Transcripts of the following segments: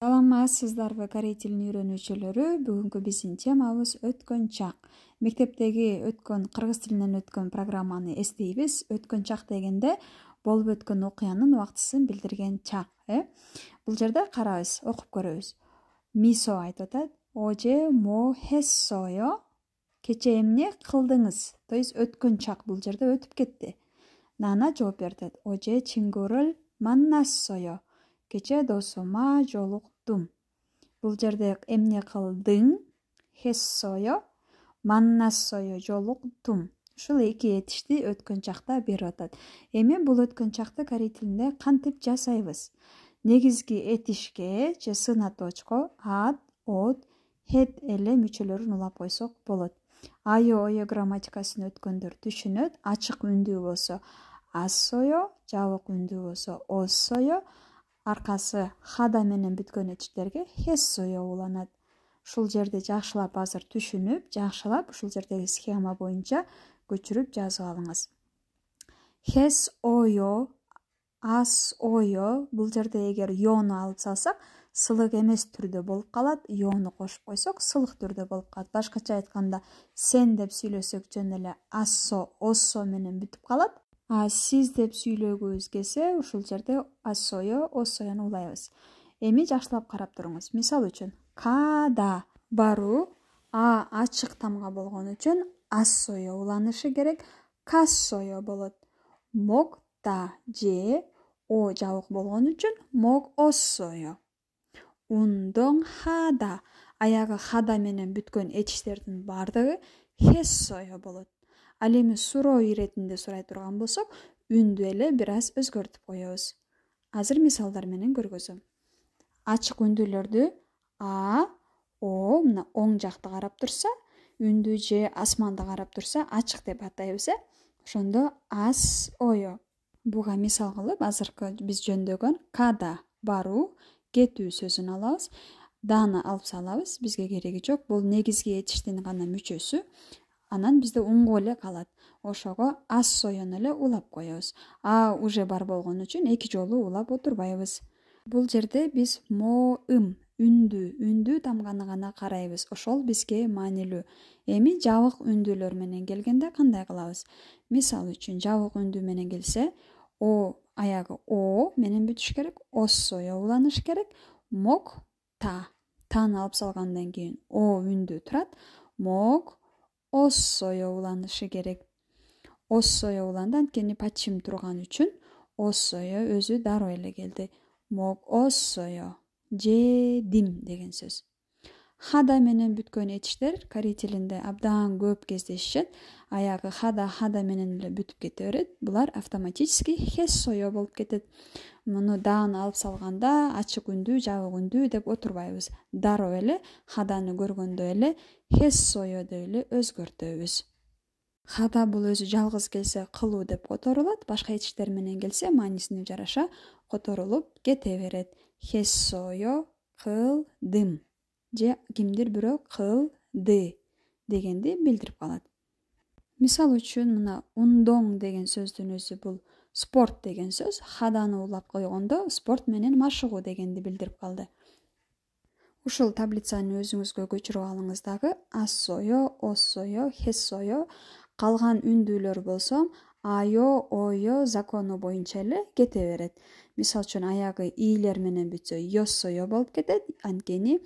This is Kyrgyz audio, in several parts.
Саламатсыздарбы, корей тилин үйрөнүүчүлөрү. Бүгүнкү биздин темабыз өткөн чак. Мектептеги кыргыз тилинен өткөн программаны эстейбиз. Өткөн чак дегенде болуп өткөн окуянын убактысын билдирген чак. Бул жерде карабыз, окуп көрөбүз. Мисо айтып атат. Оже мо хессойо. Кече эмне кылдыңыз? То есть өткөн чак бул жерде өтүп кетти. Нана жооп берди. Оже 친구를 만났어요. Кече досума жолуктум. Бул жерде эмне кылдың? Хессойо, маннассойо, жолуктум. Ушул эки этишти өткөн чакта берип атат. Эми бул өткөн чакты корей тилинде кантип жасайбыз? Негизги этишке же сына точко ат, от, хет эле мүчөлөрүн улап койсок болот. Айо ойо грамматикасын өткөндөр түшүнөт. Ачык үндүү болсо ассойо, жабык үндүү болсо оссойо, аркасы хада менен бүткөн этиштерге хессойо уланат. Ушул жерде жакшылап азыр түшүнүп, жакшылап ушул жердеги схема боюнча көчүрүп жазып алыңыз. Хес ойо, ас ойо, бул жерде эгер йону алып салсак, сылык эмес түрдө болуп калат, йону кошуп койсок, сылык түрдө болуп калат. Башкача айтканда, сен деп сүйлөсөк жөн эле ассо, оссо менен бүтүп калат. Сиз деп сүйлөгүбүз келсе, ушул жерде ассойо, оссойону улайбыз. Эми жакшылап карап туруңуз. Мисал үчүн, када баруу ачык тамга болгон үчүн ассойо уланышы керек, кассойо болот. Мокта же о жабык болгон үчүн мок оссойо. Ундоң хада, аягы хада менен бүткөн этиштердин бардыгы хессойо болот. Ал эми суроо иретинде сурай турган болсок, үндү эле бир аз өзгөртүп коебуз. Азыр мисалдар менен көргөзөм. Ачык үндүүлөрдү о мына оң жакты карап турса, үндү же асманды карап турса, ачык деп атайбыз. Ошондо ас ойо. Буга мисал кылып, азыркы биз жөндөгөн када баруу, кетүү сөзүн алабыз. Даны алып салабыз, бизге кереги жок. Бул негизги этиштин гана мүчөсү. Анан бизде уңгу эле калат. Ошого ассойону эле улап коебуз. Уже бар болгон үчүн эки жолу улап отурбайбыз. Бул жерде биз үндүү тамганы гана карайбыз. Ошол бизге маанилүү. Эми жабык үндүүлөр менен келгенде кандай кылабыз? Мисал үчүн, жабык үндүү менен келсе, о аягы о менен бүтүш керек, оссойо уланыш керек, мок таны алып салгандан кийин о үндүү турат, мок оссойо уланышы керек. Оссойо уланды, анткени пачим турган үчүн оссойо өзү дароо эле келди. Мок оссойо, жедим деген сөз. Хада менен бүткөн этиштер корей тилинде абдан көп кездешишет. Аягы хада менен эле бүтүп кете берет. Булар автоматически хессойо болуп кетет. Муну дааны алып салганда ачык үндүү, жабык үндүү деп отурбайбыз. Дароо эле хаданы көргөндө эле хессойо деп эле өзгөртөбүз. Хада бул өзү жалгыз келсе кылуу деп которулат, башка этиштер менен келсе маанисине жараша которулуп кете берет. Хессойо кылдым. Же кимдир бирөө кылды дегенди билдирип калат. Мисал үчүн мына ундоң деген сөздүн өзү бул спорт деген сөз. Хаданы улап койгондо спорт менен машыгуу дегенди билдирип калды. Ушул таблицаны өзүңүзгө көчүрүп алыңыз дагы. Ассойо, оссойо, хессойо. Калган үндүүлөр болсо айо, ойо закону боюнча эле кете берет. Мисал үчүн аягы ийлер менен бүтсө йоссойо болуп кетет. Анткени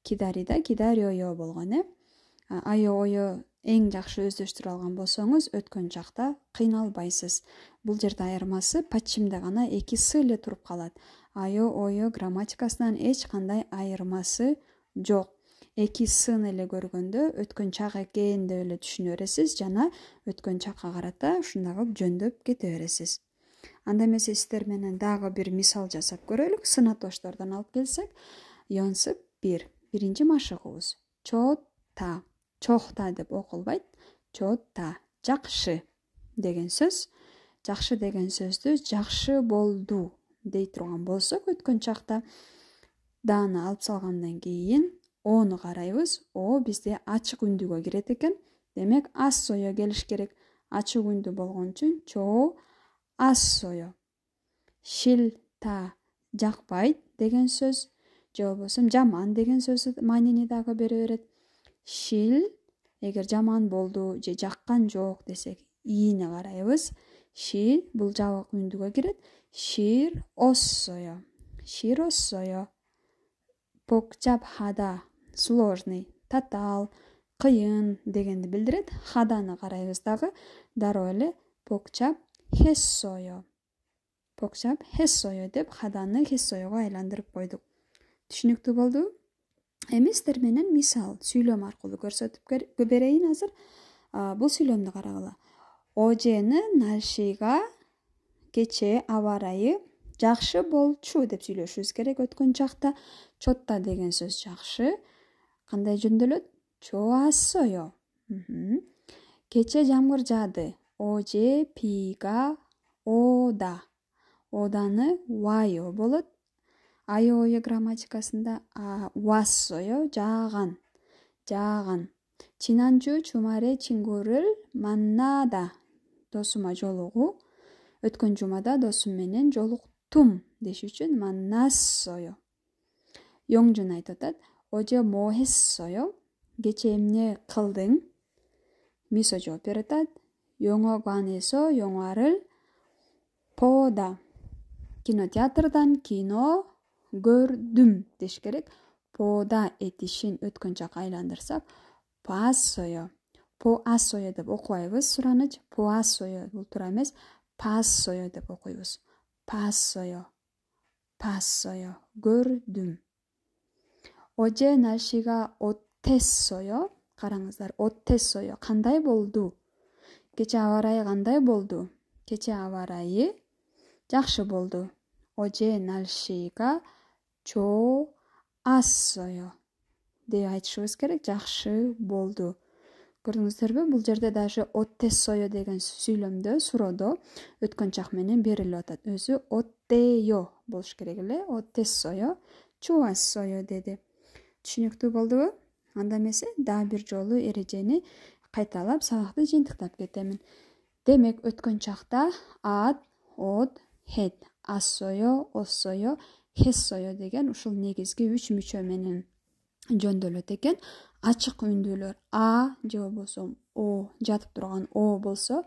кидарида кидариойо болгон. Айо, ойо эң жакшы өздөштүрүп алган болсоңуз, өткөн чакта кыйналбайсыз. Бул жерде айырмасы пачимде гана эки с эле туруп калат. Айо, ойо грамматикасынан эч кандай айырмасы жок. Эки сын эле көргөндө өткөн чак экен деп эле түшүнө бересиз, жана өткөн чакка карата ушундай кылып жөндөп кете бересиз. Анда эмесе сиздер менен дагы бир мисал жасап көрөлүк. Сынатоштордон алып келсек, Йонсуп 1. Биринчи машыгуубуз. Чота. Чохта деп окулбайт. Чота. Жакшы деген сөз. Жакшы деген сөздү жакшы болду дей турган болсок, өткөн чакта дааны алып салгандан кийин ону карайбыз. О бизде ачык үндүгө кирет экен. Демек ассойо келиш керек. Ачык үндү болгон үчүн чо ассойо. Шилта жакпайт деген сөз. же болбосо жаман деген сөз маанини дагы бере берет. Шил эгер жаман болду же жаккан жок десек ийини карайбыз. Шил бул жабык үндүгө кирет. Шир оссоё. Шир оссоё. Покчапхада сложный, татаал, кыйын дегенди билдирет. Хаданы карайбыз дагы. Дароо эле покчап хессоё. Покчап хессоё деп хаданы хессоёго айландырып койдук. Түшүнүктүү болду? Эми сиздер менен мисал сүйлөм аркылуу көрсөтүп берейин азыр. Бул сүйлөмдү карагыла. Ожени Налшига кечээ аба ырайы жакшы болчу деп сүйлөшүбүз керек. Өткөн чакта чотта деген сөз жакшы. Кандай жөндөлөт? Чоассоё. Кечээ жамгыр жаады. Оже пига ода. Оданы вайо болот. Айо грамматикасында вассоё жааган. Жааган. Чинанчу чумаре чингурул маннада. Досума жолугуу. Өткөн жумада досум менен жолуктум деш үчүн маннассоё. Йоңжун айтып атат. Оже мо хессоё? Кечээ эмне кылдың? Мисо жооп берип атат. Йоңоганесо йоңарыл пода. Кинотеатрдан кино көрдүм деш керек. Пода этишин өткөн чакка айландырсак пассоё. Поассоё деп окубайбыз сураныч. Поассоё бул туура эмес. Пассоё деп окуйбуз. Пассоё. Пассоё. Көрдүм. Оже Налшига оттессоё. Караңыздар, оттессоё кандай болду? Кечээ аба ырайы кандай болду? Кечээ аба ырайы жакшы болду. Оже Налшига чоассоё деп айтышыбыз керек. Жакшы болду. Көрдүңүздөрбү? Бул жерде даже оттессоё деген сүйлөмдө, суроодо өткөн чак менен берилип атат. Өзү оттеё болуш керек эле. Оттессоё чоассоё деди. Түшүнүктүү болдубу? Анда эмесе дагы бир жолу эрежени кайталап сабакты жыйынтыктап кетемин. Демек өткөн чакта ад, од, хед, ассоё, оссоё, хессоё деген ушул негизги 3 мүчө менен жөндөлөт экен. Ачык үндүүлөр а же болбосо о жатып турган о болсо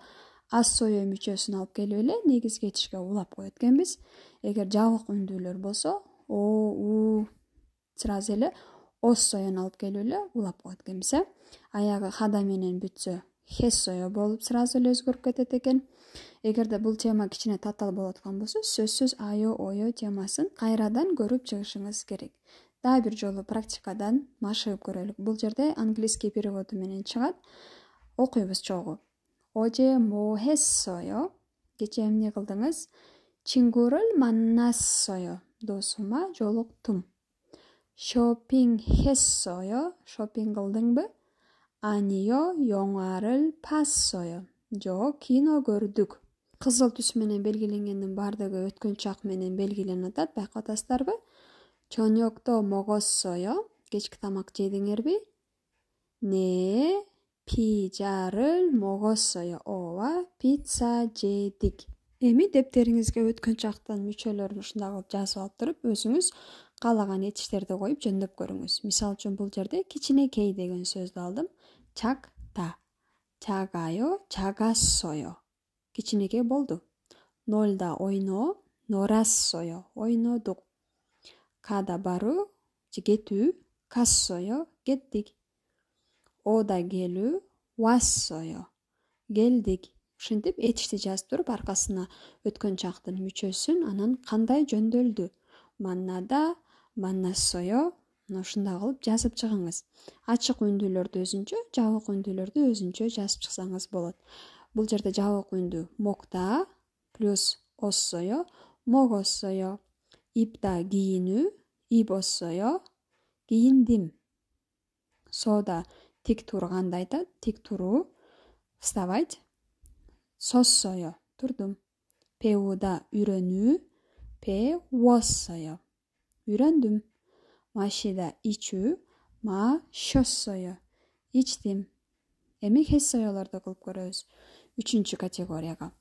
ассоё мүчөсүн алып келип эле негизги этишке улап коет экенбиз. Эгер жабык үндүүлөр болсо о, у сразу эле оссоёну алып келип эле улап коет экенбиз. Аягы хада менен бүтсө хессоё болуп сразу эле өзгөрүп кетет экен. Эгерде бул тема кичине татаал болуп аткан болсо, сөзсүз айо ойо темасын кайрадан көрүп чыгышыңыз керек. Дагы бир жолу практикадан машыгып көрөлүк. Бул жерде английский переводу менен чыгат. Окуйбуз чогуу. Оже мо хессоё? Кечээ эмне кылдыңыз? Чингурул маннассоё. Досума жолуктум. Шопинг хессоё? Шопинг кылдыңбы? Анио йоңарыл пассоё. Жок, кино көрдүк. Кызыл түс менен белгиленгендин баардыгы өткөн чак менен белгиленип атат. Байкап атасыздарбы? Чоньокто могоссоё. Кечки тамак жедиңерби? Не пижарыл могоссоё. Ооба, пицца жедик. Эми дептериңизге өткөн чактын мүчөлөрүн ушундай кылып жазып алып туруп, өзүңүз каалаган этиштерди коюп жөндөп көрүңүз. Мисал үчүн бул жерде кичинекей деген сөздү алдым. Чакта. Чагайо, чагассоё. Кичинекей болду. Нолда ойно, норассоё. Ойнодук. Када баруу, кетүү, кассоё, кеттик. Ода келүү, вассоё. Келдик. Ушинтип этишти жазып туруп, аркасына өткөн чактын мүчөсүн, анан кандай жөндөлдү. Маннада, маннассоё, ушундай кылып жазып чыгыңыз. Ачык үндүүлөрдү өзүнчө, жабык үндүүлөрдү өзүнчө жазып чыксаңыз болот. Бул жерде жабык үндү мокта плюс оссоё, могоссоё. Ипта кийинүү, ибоссоё, кийиндим. Сода тик турганды айтат, тик туруу, вставать. Соссоё, турдум. Пеуда үйрөнүү, пеуоссоё, үйрөндүм. Машида ичүү, машоссоё, ичтим. Эми хессоёлорду кылып көрөбүз. 3 категорияга.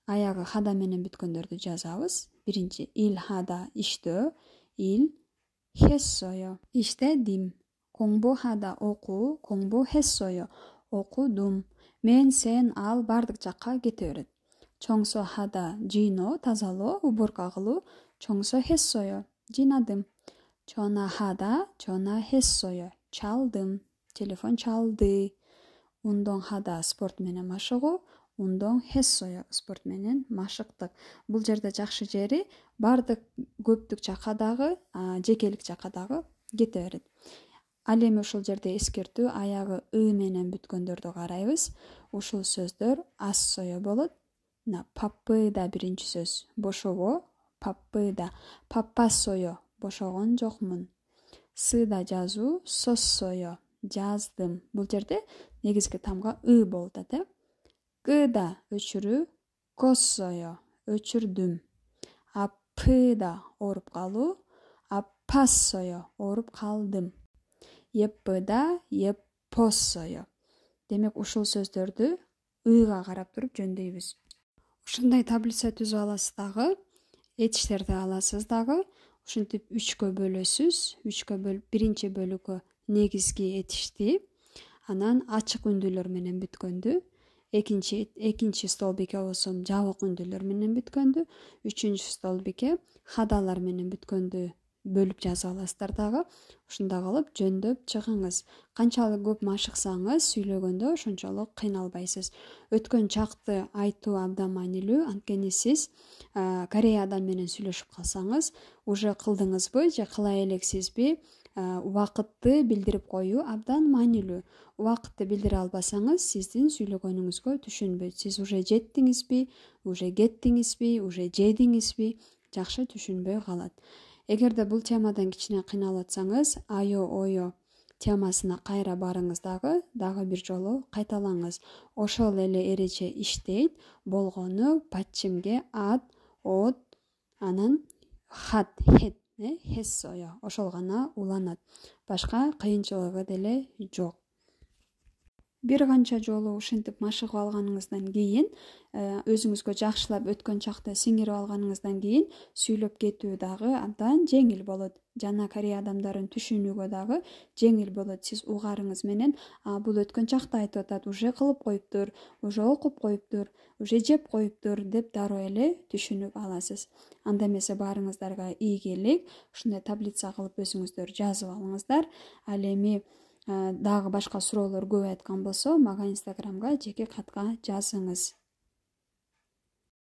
Аягы хада менен бүткөндөрдү жазабыз. Биринчи ил хада иштөө, ил 했어요. İşledim. 공부하다 оқу, 공부했어요. оқудum. Мен, сен, ал бардық жаққа кете береді. 청소하다, жиноо, тазалоо, уборка кылуу. 청소했어요. жинадым. 전화하다, 전화했어요. çaldım. Telefon çaldı. 운동하다, спорт менен машыгуу. 운동했어요. спорт менен машыктык. Бул жерде жакшы жери бардык көптүк жакка дагы, жекелик жакка дагы кете берет. Ал эми ушул жерде эскертүү, аягы ы менен бүткөндөрдү карайбыз. Ушул сөздөр ассоё болот. Паппыда биринчи сөз бошобо, паппыда. Паппасоё, бошогон жокмун. Сыда жазуу, соссоё, жаздым. Бул жерде негизги тамга ы болуп атат. Кыда өчүрүү, коссоё, өчүрдүм. Аппыда ооруп калуу, аппассоё, ооруп калдым. Еппыда, еппоссоё. Демек ушул сөздөрдү ыга карап туруп жөндөйбүз. Ушундай таблица түзүп аласыз дагы, этиштерди аласыз дагы. Ушинтип 3кө бөлөсүз. 3кө бөлүп, биринчи бөлүккө негизги этишти, анан ачык үндүүлөр менен бүткөндү, экинчи столбике болсо жабык үндүүлөр менен бүткөндү, үчүнчү столбике хадалар менен бүткөндү бөлүп жазып аласыздар дагы. Ушундай кылып жөндөп чыгыңыз. Канчалык көп машыксаңыз, сүйлөгөндө ошончолук кыйналбайсыз. Өткөн чакты айтуу абдан маанилүү. Анткени сиз Корея адам менен сүйлөшүп калсаңыз, уже кылдыңызбы же кылай элексизби, убакытты билдирип коюу абдан маанилүү. Убакытты билдире албасаңыз, сиздин сүйлөгөнүңүзгө түшүнбөйт. Сиз уже жеттиңизби, уже кеттиңизби, уже жедиңизби, жакшы түшүнбөй калат. Эгерде бул темадан кичине кыйналып атсаңыз, айо ойо темасына кайра барыңыз дагы бир жолу кайталаңыз. Ошол эле эреже иштейт. Болгону патчимге ат, от, анан хат, хет, хессоё. Ошол гана уланат. Башка кыйынчылыгы деле жок. Бир канча жолу ушинтип машыгып алганыңыздан кийин, өзүңүзгө жакшылап өткөн чакта сиңирип алганыңыздан кийин сүйлөп кетүү дагы абдан жеңил болот. Жана Корея адамдарын түшүнүүгө дагы жеңил болот. Сиз угарыңыз менен, бул өткөн чакта айтып атат, уже кылып коюптур, уже окуп коюптур, уже жеп коюптур деп дароо эле түшүнүп аласыз. Анда эмесе баарыңыздарга ийгилик. Ушундай таблица кылып өзүңүздөр жазып алыңыздар. Ал эми дагы башка суроолор көп айткан болсо, мага Инстаграмга жеке катка жазыңыз.